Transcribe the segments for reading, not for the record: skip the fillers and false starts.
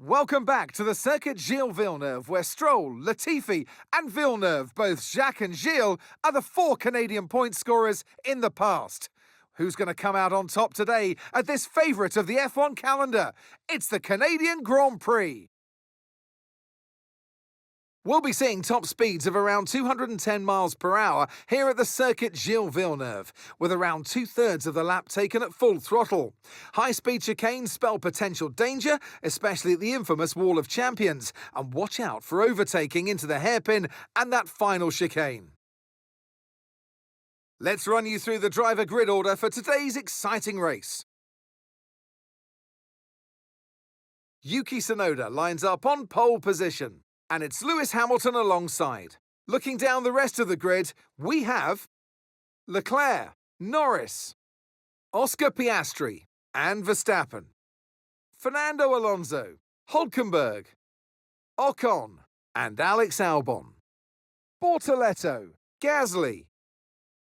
Welcome back to the Circuit Gilles Villeneuve, where Stroll, Latifi and Villeneuve, both Jacques and Gilles, are the 4 Canadian point scorers in the past. Who's going to come out on top today at this favourite of the F1 calendar? It's the Canadian Grand Prix. We'll be seeing top speeds of around 210 miles per hour here at the Circuit Gilles Villeneuve, with around 2/3 of the lap taken at full throttle. High-speed chicanes spell potential danger, especially at the infamous Wall of Champions, and watch out for overtaking into the hairpin and that final chicane. Let's run you through the driver grid order for today's exciting race. Yuki Tsunoda lines up on pole position. And it's Lewis Hamilton alongside. Looking down the rest of the grid, we have Leclerc, Norris, Oscar Piastri and Verstappen, Fernando Alonso, Hülkenberg, Ocon and Alex Albon, Bortoleto, Gasly,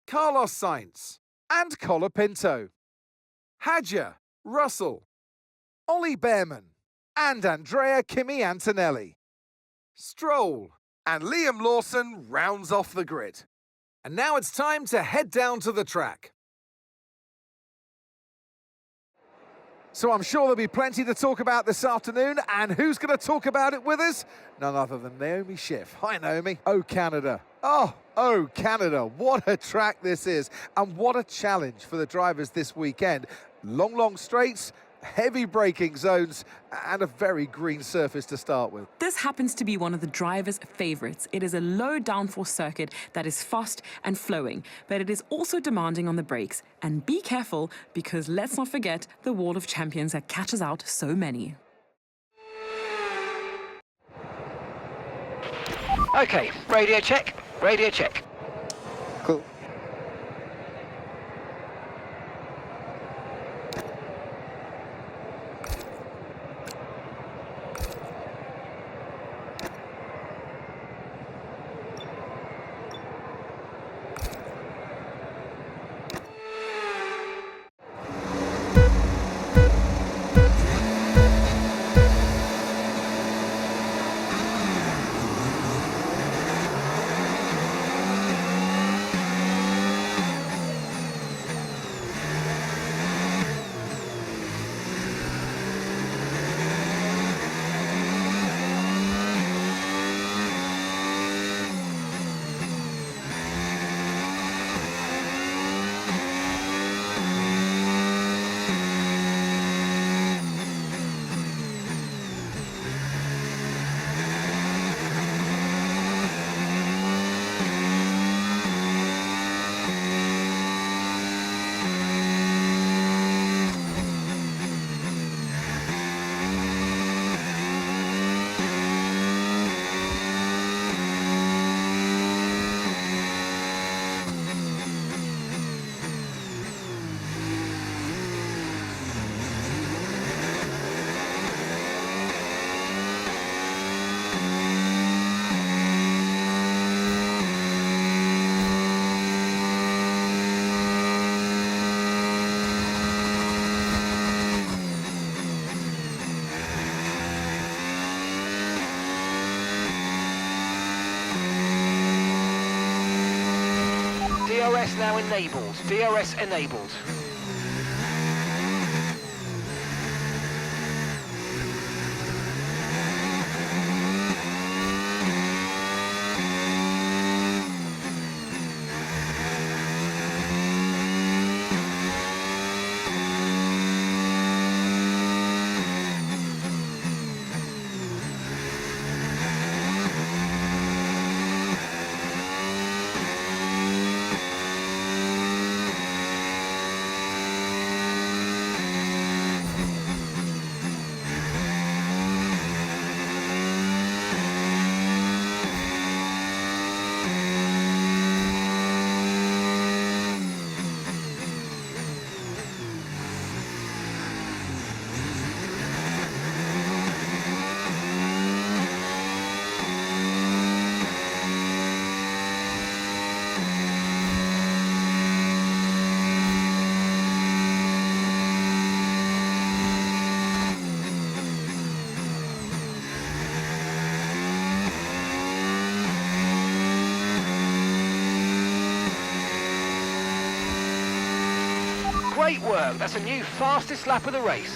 Carlos Sainz and Colapinto, Hadjar, Russell, Ollie Behrman and Andrea Kimi Antonelli. Stroll and Liam Lawson rounds off the grid. And now it's time to head down to the track. So I'm sure there'll be plenty to talk about this afternoon, and who's going to talk about it with us? None other than Naomi Schiff. Hi, Naomi. Oh, Canada. Oh, Canada. What a track this is, and what a challenge for the drivers this weekend. Long straights, heavy braking zones, and a very green surface to start with. This happens to be one of the drivers' favourites. It is a low downforce circuit that is fast and flowing, but it is also demanding on the brakes. And be careful, because let's not forget the Wall of Champions that catches out so many. Okay, radio check, radio check. Cool. DRS now enabled. DRS enabled. Great work. That's a new fastest lap of the race.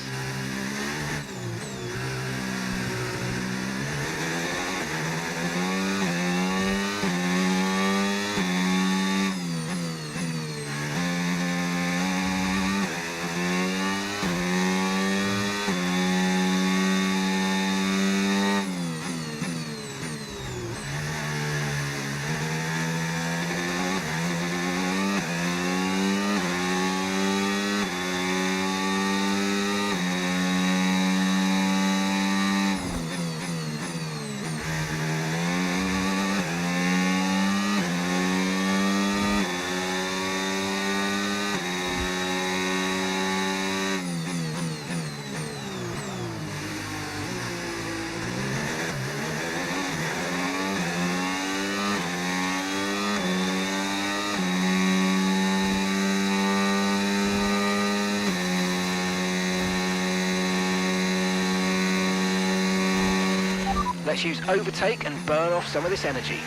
Let's use overtake and burn off some of this energy.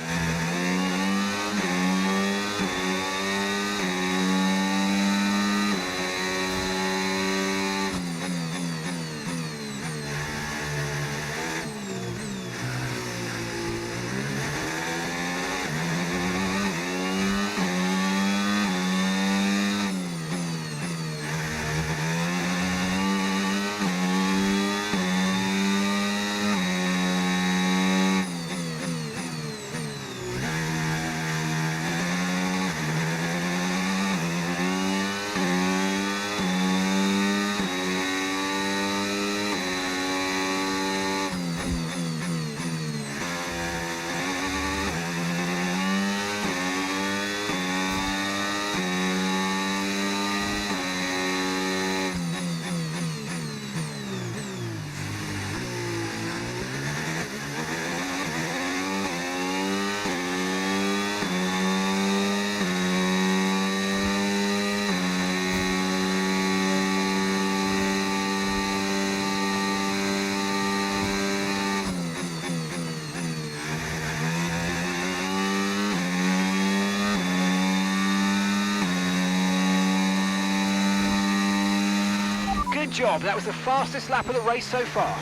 Good job, that was the fastest lap of the race so far.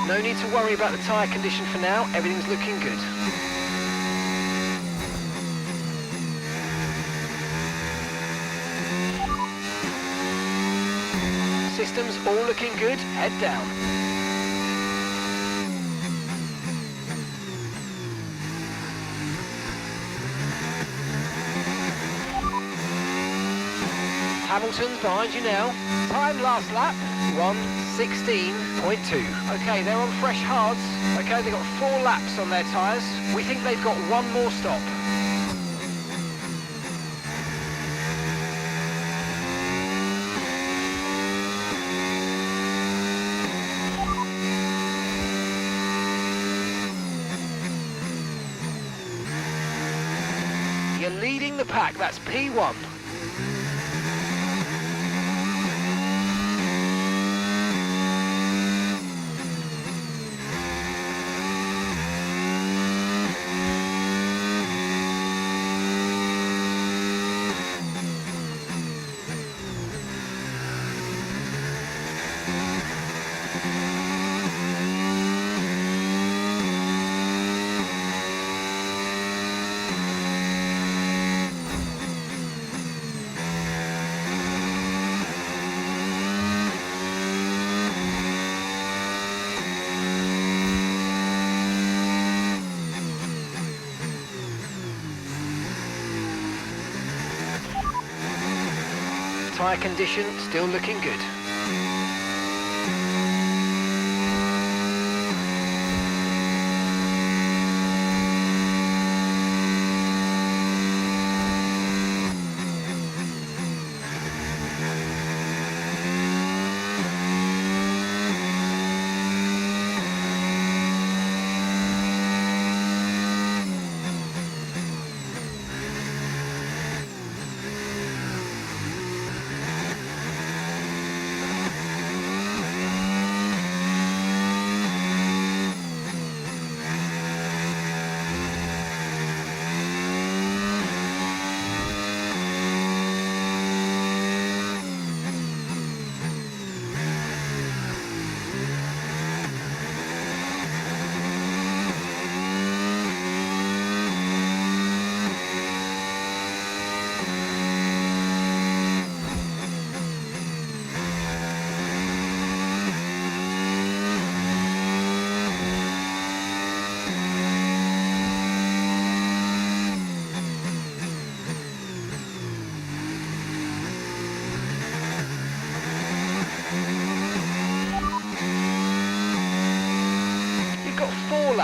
No need to worry about the tyre condition for now, everything's looking good. Systems all looking good, head down. Hamilton's behind you now. Time last lap, 1:16.2. Okay, they're on fresh hards. Okay, they've got 4 laps on their tyres. We think they've got one more stop. You're leading the pack, that's P1. Tyre condition still looking good.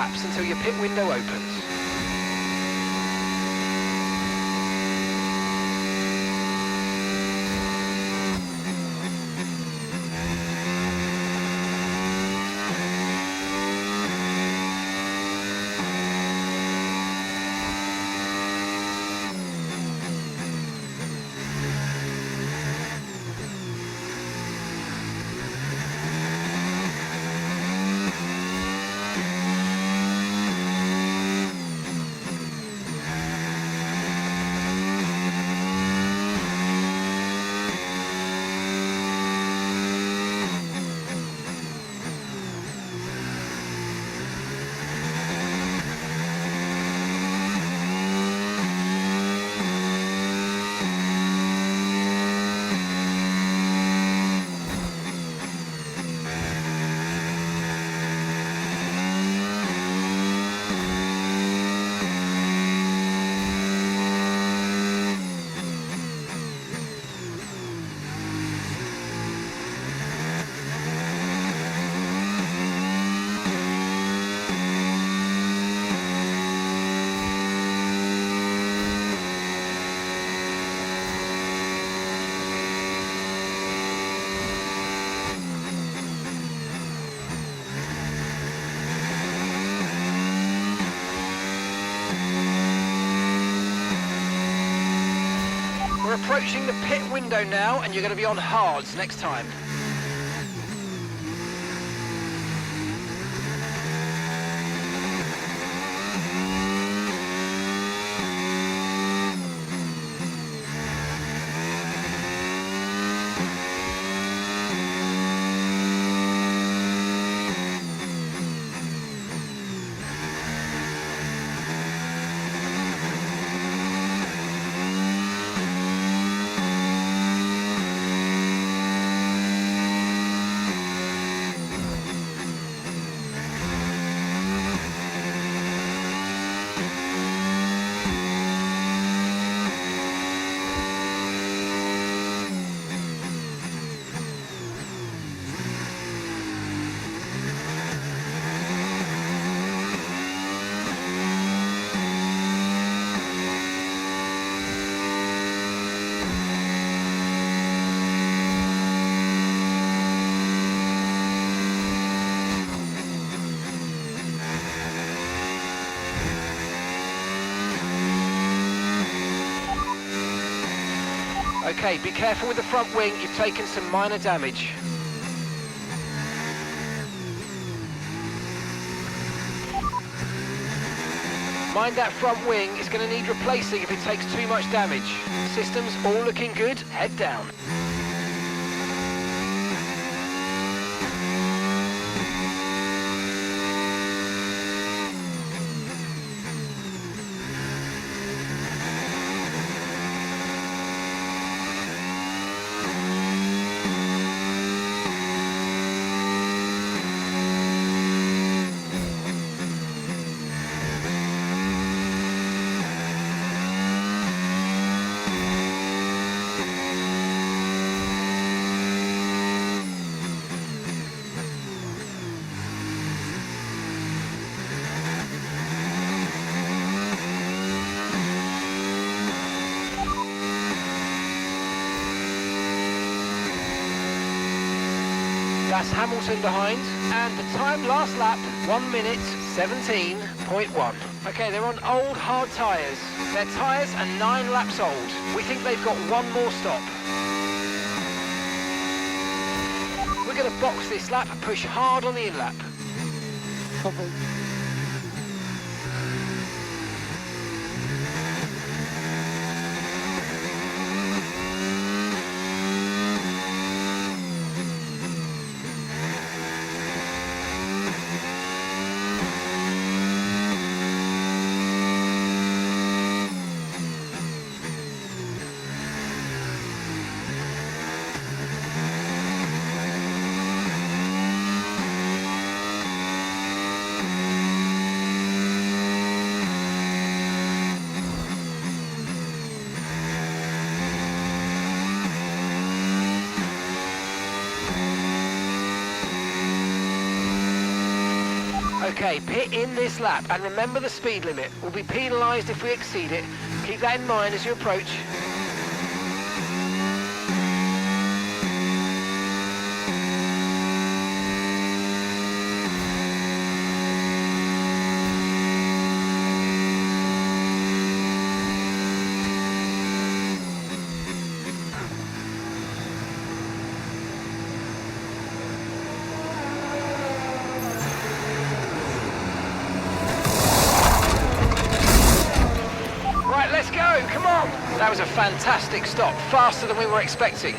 laps until your pit window opens. We're approaching the pit window now, and you're going to be on hards next time. Okay, be careful with the front wing, you've taken some minor damage. Mind that front wing, it's going to need replacing if it takes too much damage. Systems all looking good, head down. That's Hamilton behind, and the time last lap, 1 minute 17.1. Okay, they're on old hard tyres. Their tyres are 9 laps old. We think they've got one more stop. We're going to box this lap and push hard on the in-lap. Copy. Okay, pit in this lap, and remember the speed limit. We'll be penalised if we exceed it. Keep that in mind as you approach. Right, let's go, come on! That was a fantastic stop, faster than we were expecting.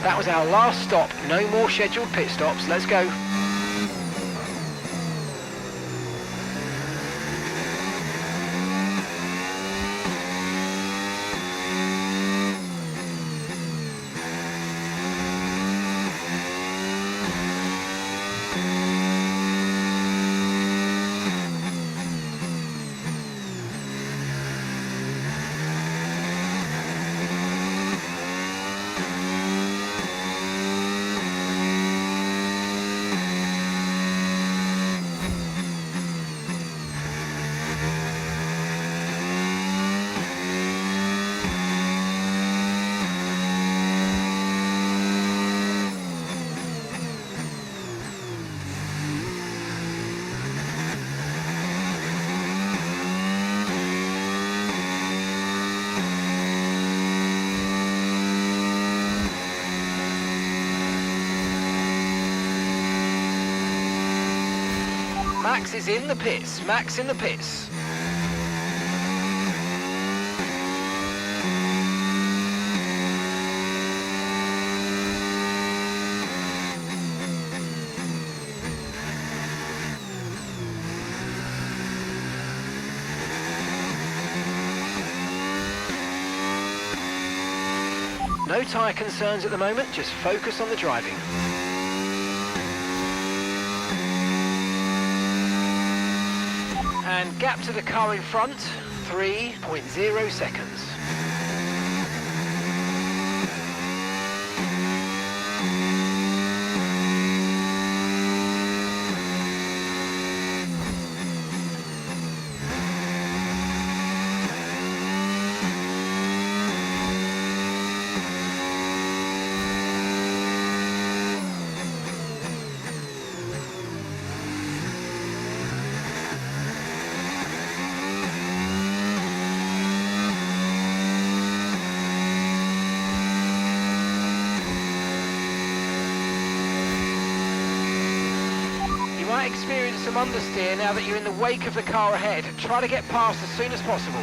That was our last stop, no more scheduled pit stops, let's go. Max is in the pits, Max in the pits. No tyre concerns at the moment, just focus on the driving. And gap to the car in front, 3.0 seconds. Experience some understeer now that you're in the wake of the car ahead. Try to get past as soon as possible.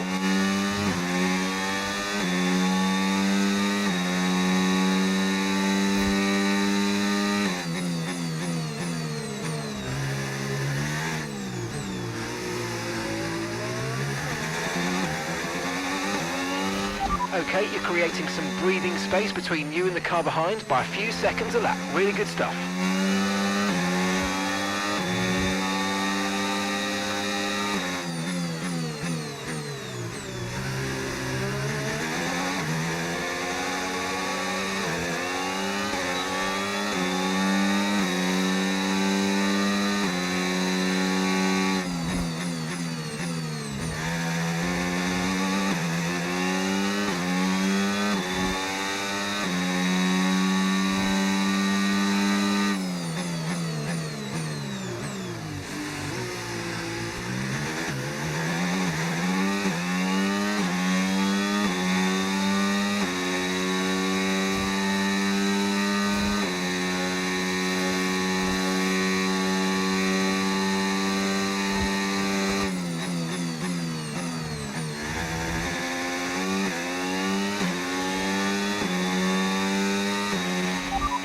Okay, you're creating some breathing space between you and the car behind by a few seconds a lap. Really good stuff.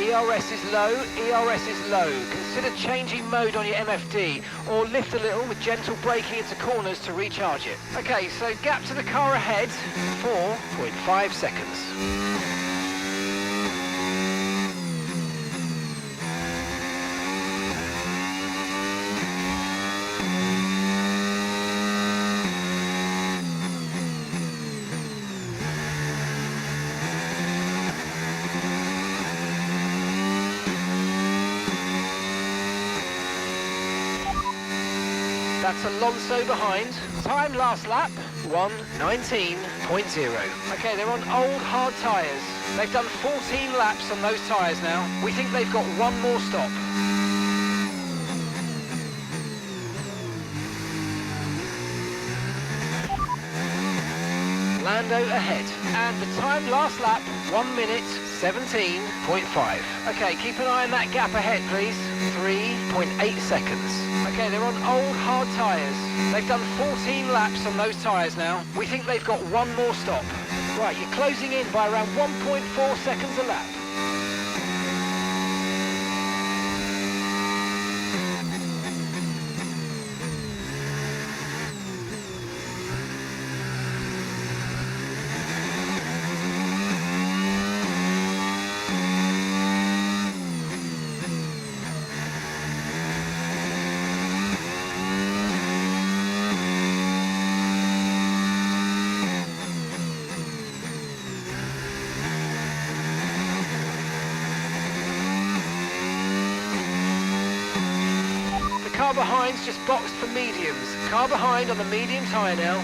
ERS is low, ERS is low. Consider changing mode on your MFD or lift a little with gentle braking into corners to recharge it. Okay, so gap to the car ahead, 4.5 seconds. That's Alonso behind. Time last lap, 1:19.0. Okay, they're on old hard tyres. They've done 14 laps on those tyres now. We think they've got one more stop. Lando ahead. And the time last lap, 1:17.5. Okay, keep an eye on that gap ahead, please. 3.8 seconds. Okay, they're on old hard tyres. They've done 14 laps on those tyres now. We think they've got one more stop. Right, you're closing in by around 1.4 seconds a lap. Car behind's just boxed for mediums. Car behind on the medium tyre now.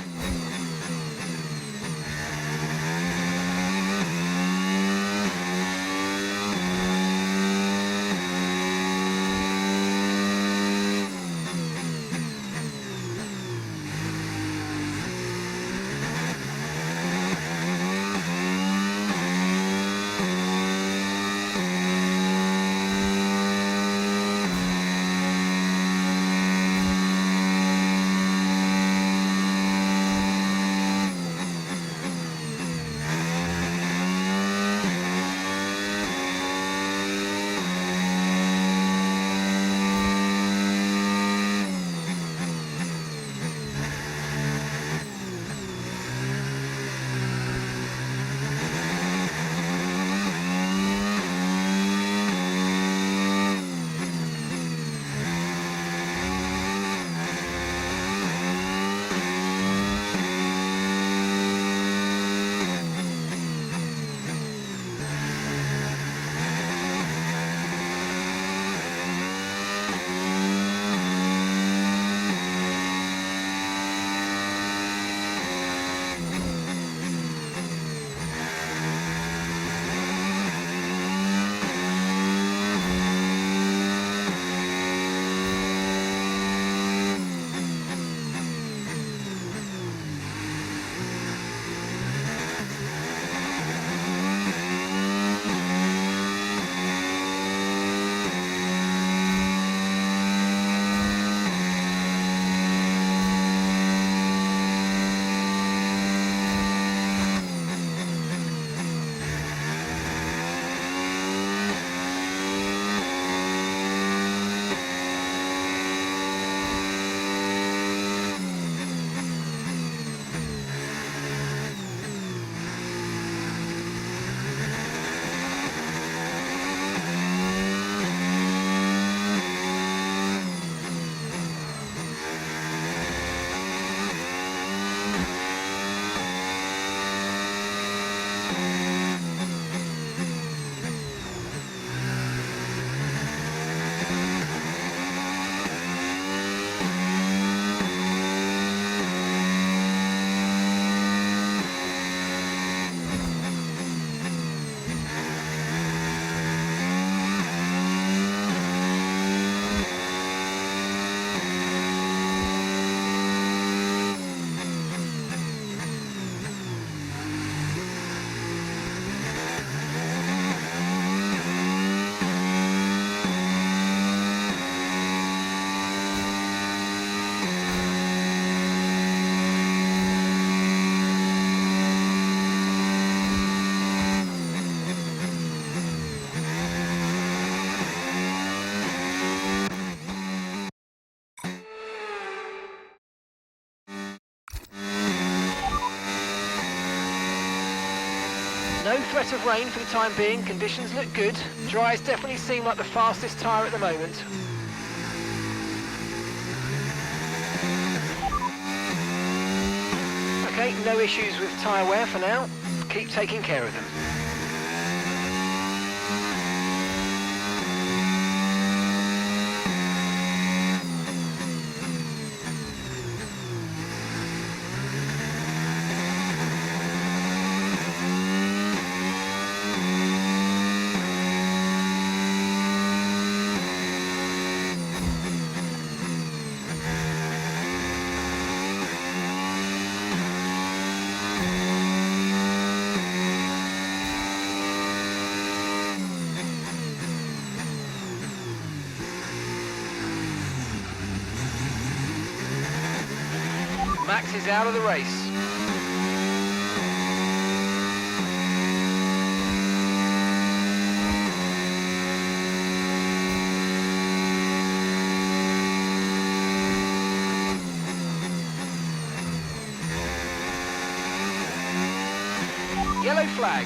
No threat of rain for the time being, conditions look good. Dry's definitely seem like the fastest tyre at the moment. Okay, no issues with tyre wear for now. Keep taking care of them. Max is out of the race. Yellow flag.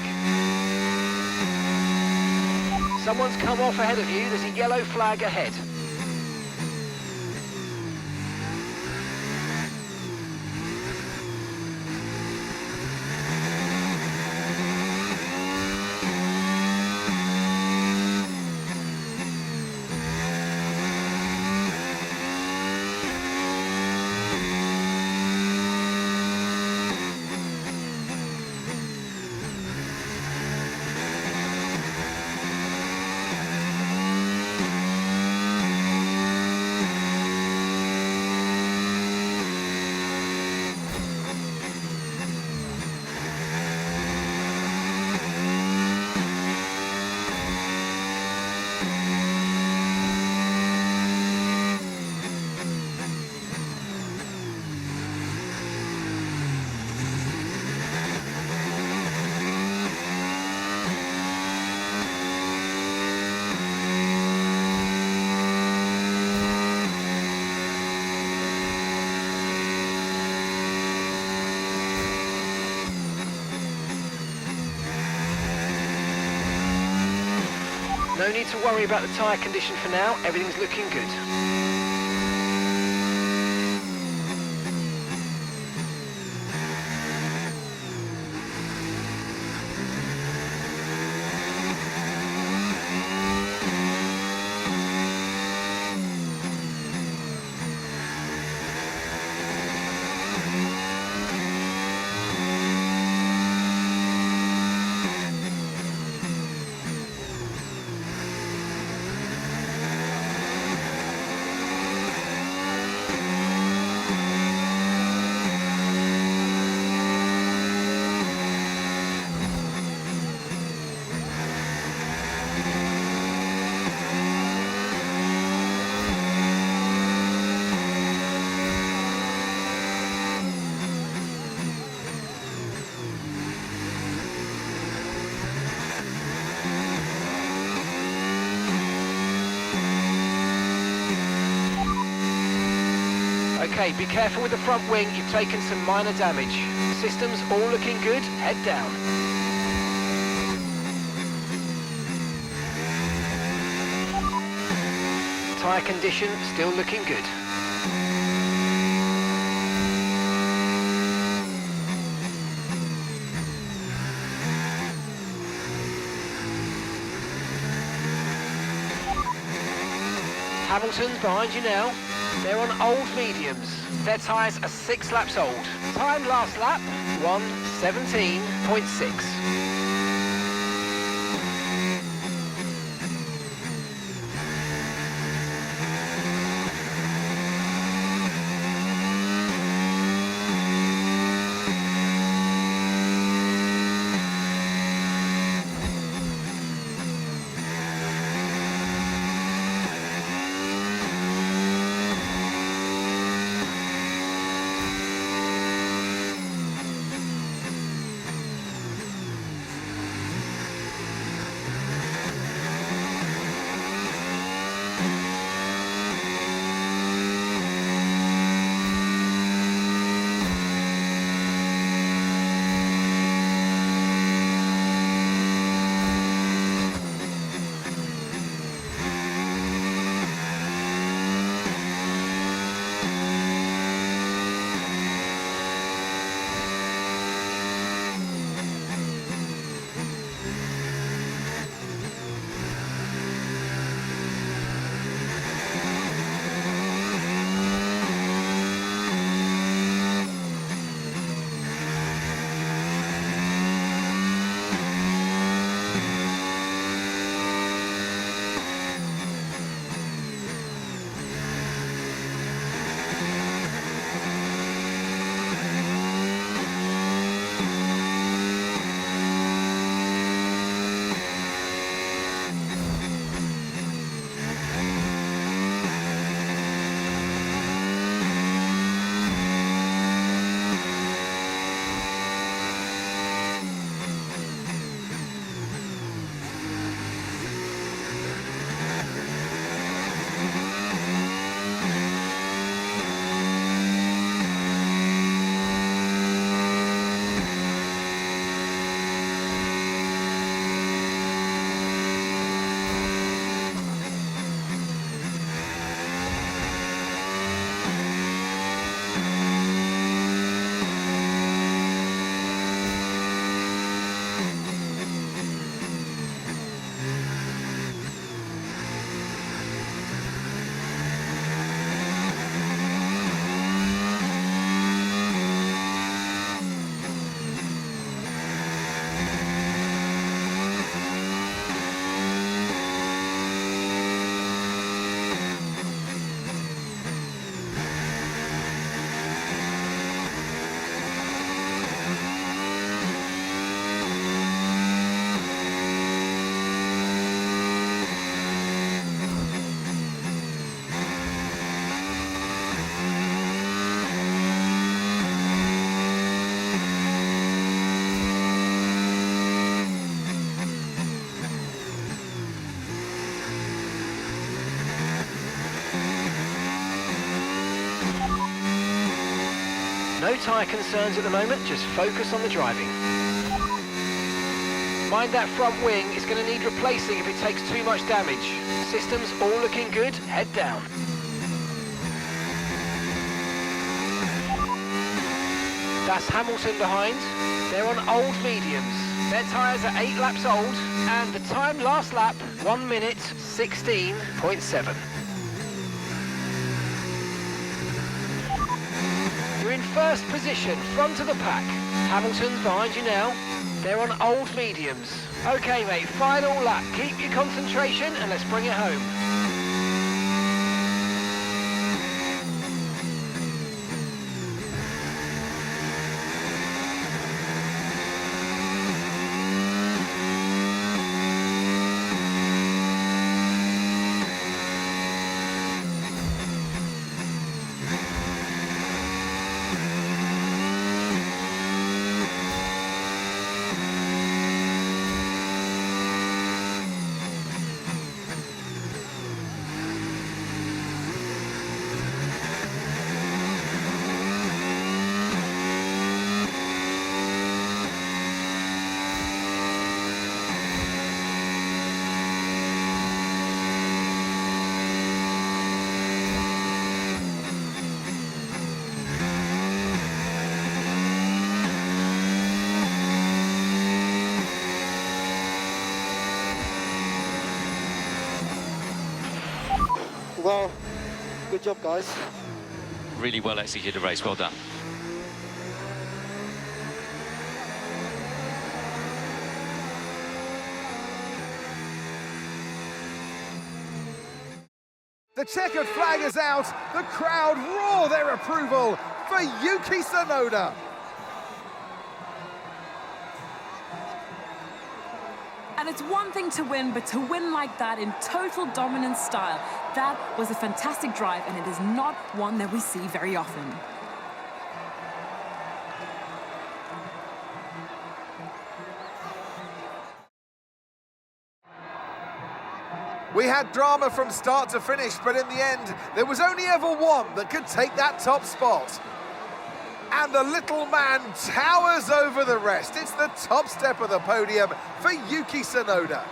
Someone's come off ahead of you. There's a yellow flag ahead. No need to worry about the tyre condition for now, everything's looking good. Okay, be careful with the front wing, you've taken some minor damage. Systems all looking good, head down. Tyre condition still looking good. Hamilton's behind you now. They're on old mediums. Their tyres are 6 laps old. Time last lap, 1:17.6. No tyre concerns at the moment, just focus on the driving. Mind that front wing, it's going to need replacing if it takes too much damage. Systems all looking good, head down. That's Hamilton behind. They're on old mediums. Their tyres are 8 laps old, and the time last lap, 1 minute 16.7. You're in first position, front of the pack. Hamilton's behind you now. They're on old mediums. Okay, mate, final lap. Keep your concentration and let's bring it home. Well, good job, guys. Really well executed race, well done. The checkered flag is out. The crowd roar their approval for Yuki Tsunoda. And it's one thing to win, but to win like that in total dominant style, that was a fantastic drive, and it is not one that we see very often. We had drama from start to finish, but in the end, there was only ever one that could take that top spot. And the little man towers over the rest. It's the top step of the podium for Yuki Tsunoda.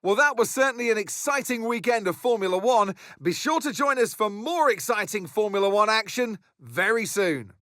Well, that was certainly an exciting weekend of Formula One. Be sure to join us for more exciting Formula One action very soon.